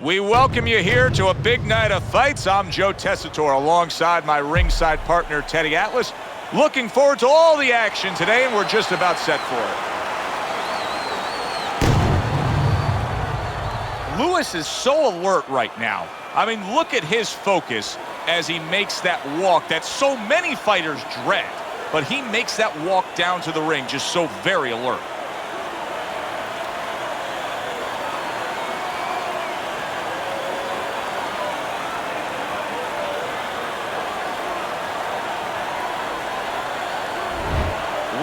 We welcome you here to a big night of fights. I'm Joe Tessitore alongside my ringside partner, Teddy Atlas. Looking forward to all the action today, and we're just about set for it. Lewis is so alert right now. I mean, look at his focus as he makes that walk that so many fighters dread. But he makes that walk down to the ring just so very alert.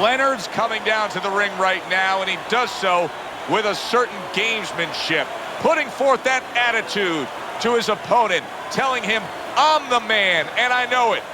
Leonard's coming down to the ring right now, and he does so with a certain gamesmanship, putting forth that attitude to his opponent, telling him, I'm the man, and I know it.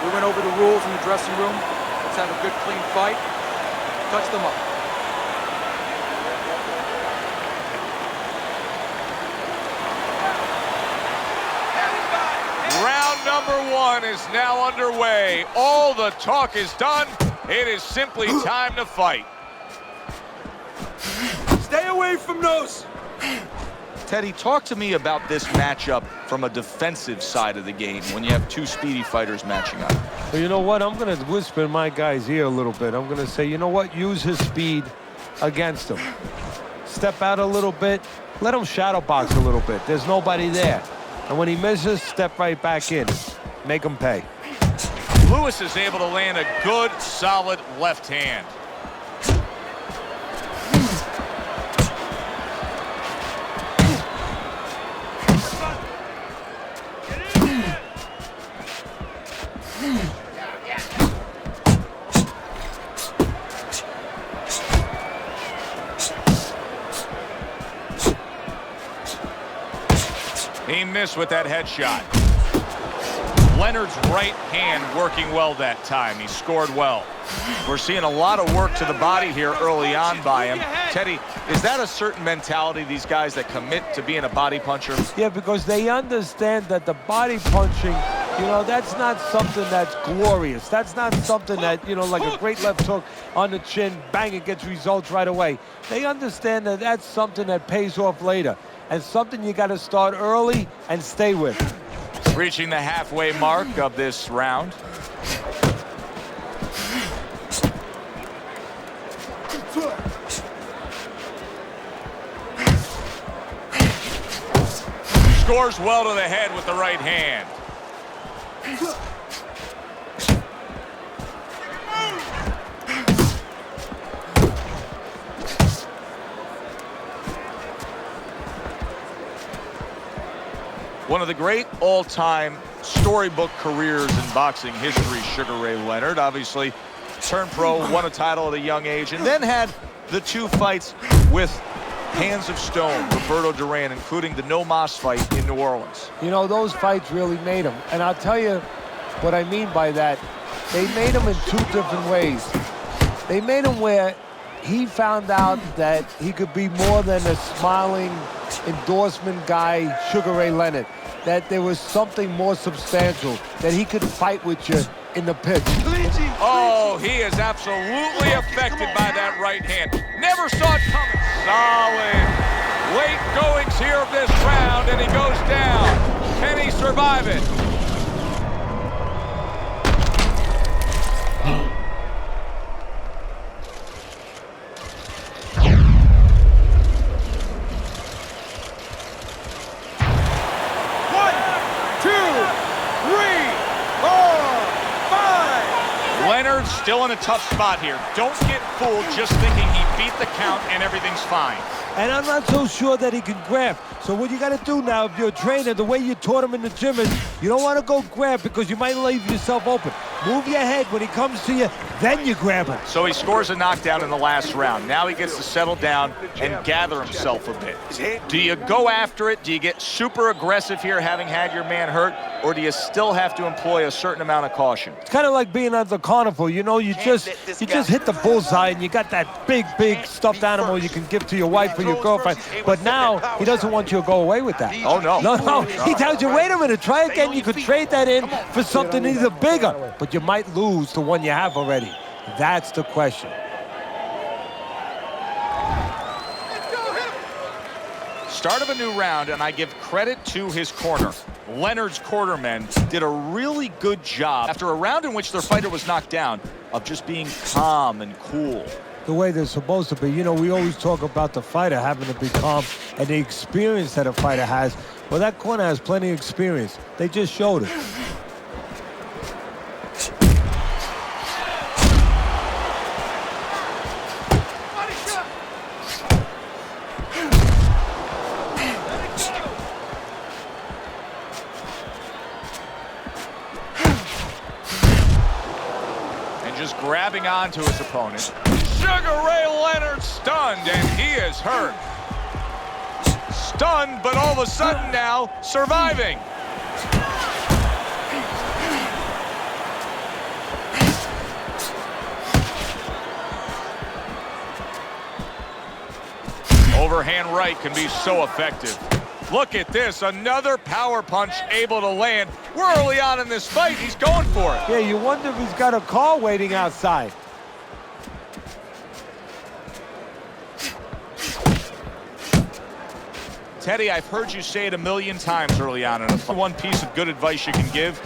We went over the rules in the dressing room. Let's have a good, clean fight. Touch them up. Round number one is now underway. All the talk is done. It is simply time to fight. Stay away from those. Teddy, talk to me about this matchup from a defensive side of the game when you have two speedy fighters matching up. Well, you know what? I'm going to whisper in my guy's ear a little bit. I'm going to say, you know what? Use his speed against him. Step out a little bit. Let him shadow box a little bit. There's nobody there. And when he misses, step right back in. Make him pay. Lewis is able to land a good, solid left hand. He missed with that headshot. Leonard's right hand working well that time. He scored well. We're seeing a lot of work to the body here early on by him. Teddy, is that a certain mentality, these guys that commit to being a body puncher? Yeah, because they understand that the body punching, you know, that's not something that's glorious. That's not something that, you know, like a great left hook on the chin, bang, it gets results right away. They understand that that's something that pays off later, and something you got to start early and stay with. Reaching the halfway mark of this round. Scores well to the head with the right hand. One of the great all-time storybook careers in boxing history, Sugar Ray Leonard. Obviously, turned pro, won a title at a young age, and then had the two fights with Hands of Stone, Roberto Duran, including the No Mas fight in New Orleans. You know, those fights really made him. And I'll tell you what I mean by that. They made him in two different ways. They made him where he found out that he could be more than a smiling endorsement guy, Sugar Ray Leonard. That there was something more substantial, that he could fight with you in the pitch. Oh, he is absolutely affected by that right hand. Never saw it coming. Solid late goings here of this round, and he goes down. Can he survive it? still in a tough spot here. Don't get fooled just thinking he beat the count and everything's fine. And I'm not so sure that he can grab. So what you got to do now, if you're a trainer, the way you taught him in the gym is you don't want to go grab because you might leave yourself open. Move your head when he comes to you, then you grab him. So he scores a knockdown in the last round. Now he gets to settle down and gather himself a bit. Do you go after it? Do you get super aggressive here having had your man hurt? Or do you still have to employ a certain amount of caution? It's kind of like being at the carnival. You know, you just hit the bullseye and you got that big stuffed animal you can give to your wife or your girlfriend. But now he doesn't want you to go away with that. Oh, no. No. He tells you, wait a minute, try again. You could trade that in for something even bigger. But you might lose the one you have already. That's the question. Start of a new round, and I give credit to his corner. Leonard's cornermen did a really good job after a round in which their fighter was knocked down of just being calm and cool. The way they're supposed to be. You know, we always talk about the fighter having to be calm and the experience that a fighter has. Well, that corner has plenty of experience. They just showed it. Just grabbing onto his opponent. Sugar Ray Leonard stunned, and he is hurt. Stunned, but all of a sudden now surviving. Overhand right can be so effective. Look at this, another power punch able to land. We're early on in this fight, he's going for it. Yeah, you wonder if he's got a car waiting outside. Teddy, I've heard you say it a million times early on in a fight. One piece of good advice you can give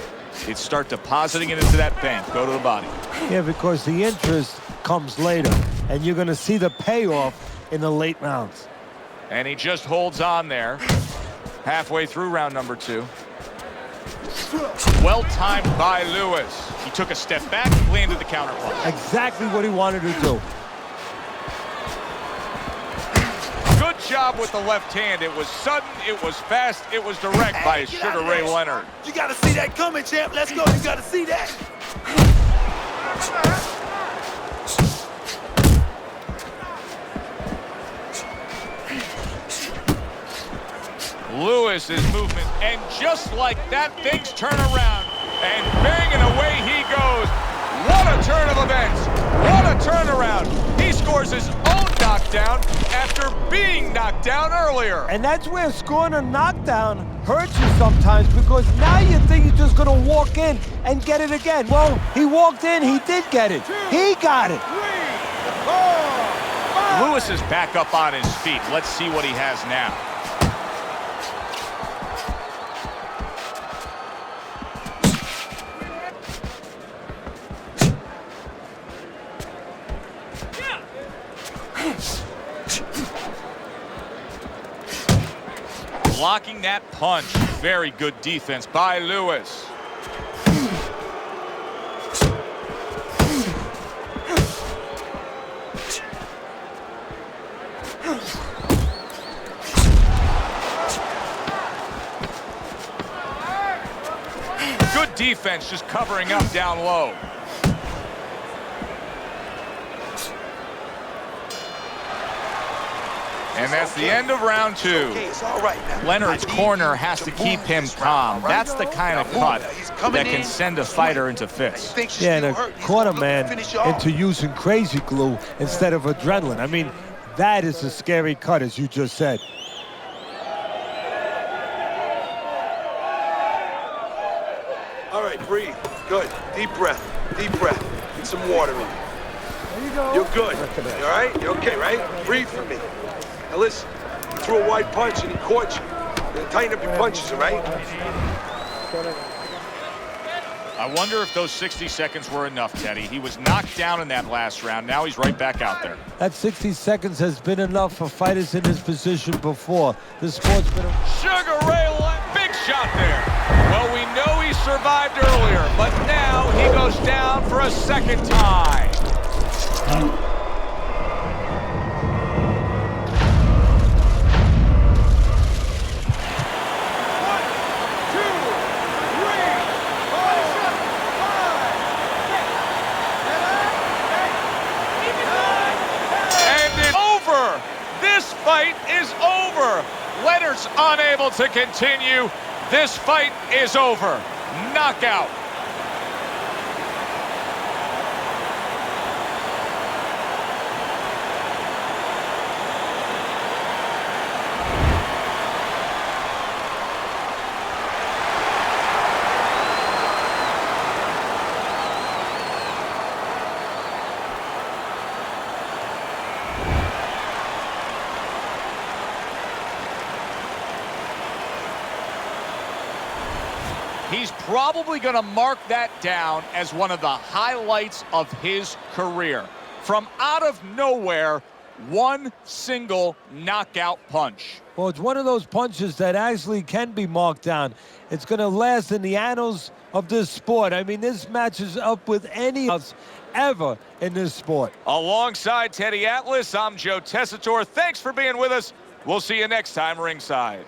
is start depositing it into that bank. Go to the body. Yeah, because the interest comes later, and you're going to see the payoff in the late rounds. And he just holds on there. Halfway through round number 2. Well timed by Lewis. He took a step back, landed the counter punch. Exactly what he wanted to do. Good job with the left hand. It was sudden, it was fast, it was direct by Sugar Ray Leonard. You gotta see that coming, champ. Let's go. You gotta see that. Lewis's movement, and just like that, things turn around, and banging away he goes. What a turn of events! What a turnaround! He scores his own knockdown after being knocked down earlier. And that's where scoring a knockdown hurts you sometimes, because now you think you're just going to walk in and get it again. Well, he walked in, he did get it. He got it. Lewis is back up on his feet. Let's see what he has now. Blocking that punch. Very good defense by Lewis. Good defense, just covering up down low. And that's the end of round 2. It's all right now. Leonard's corner has to keep him calm. That's the kind of cut that can send a fighter into fits. Yeah, and a corner man into using crazy glue instead of adrenaline. I mean, that is a scary cut, as you just said. All right, breathe. Good. Deep breath. Deep breath. Get some water in you. There you go. You're good. You all right? You're okay, right? Breathe for me. Now listen, you threw a wide punch and he caught you. You're gonna tighten up your punches, all right? I wonder if those 60 seconds were enough, Teddy. He was knocked down in that last round. Now he's right back out there. That 60 seconds has been enough for fighters in his position before. The sport's been... Sugar Ray, big shot there. Well, we know he survived earlier, but now he goes down for a second time. This fight is over. Leonard's unable to continue. This fight is over. Knockout. He's probably going to mark that down as one of the highlights of his career. From out of nowhere, one single knockout punch. Well, it's one of those punches that actually can be marked down. It's going to last in the annals of this sport. I mean, this matches up with any else ever in this sport. Alongside Teddy Atlas, I'm Joe Tessitore. Thanks for being with us. We'll see you next time ringside.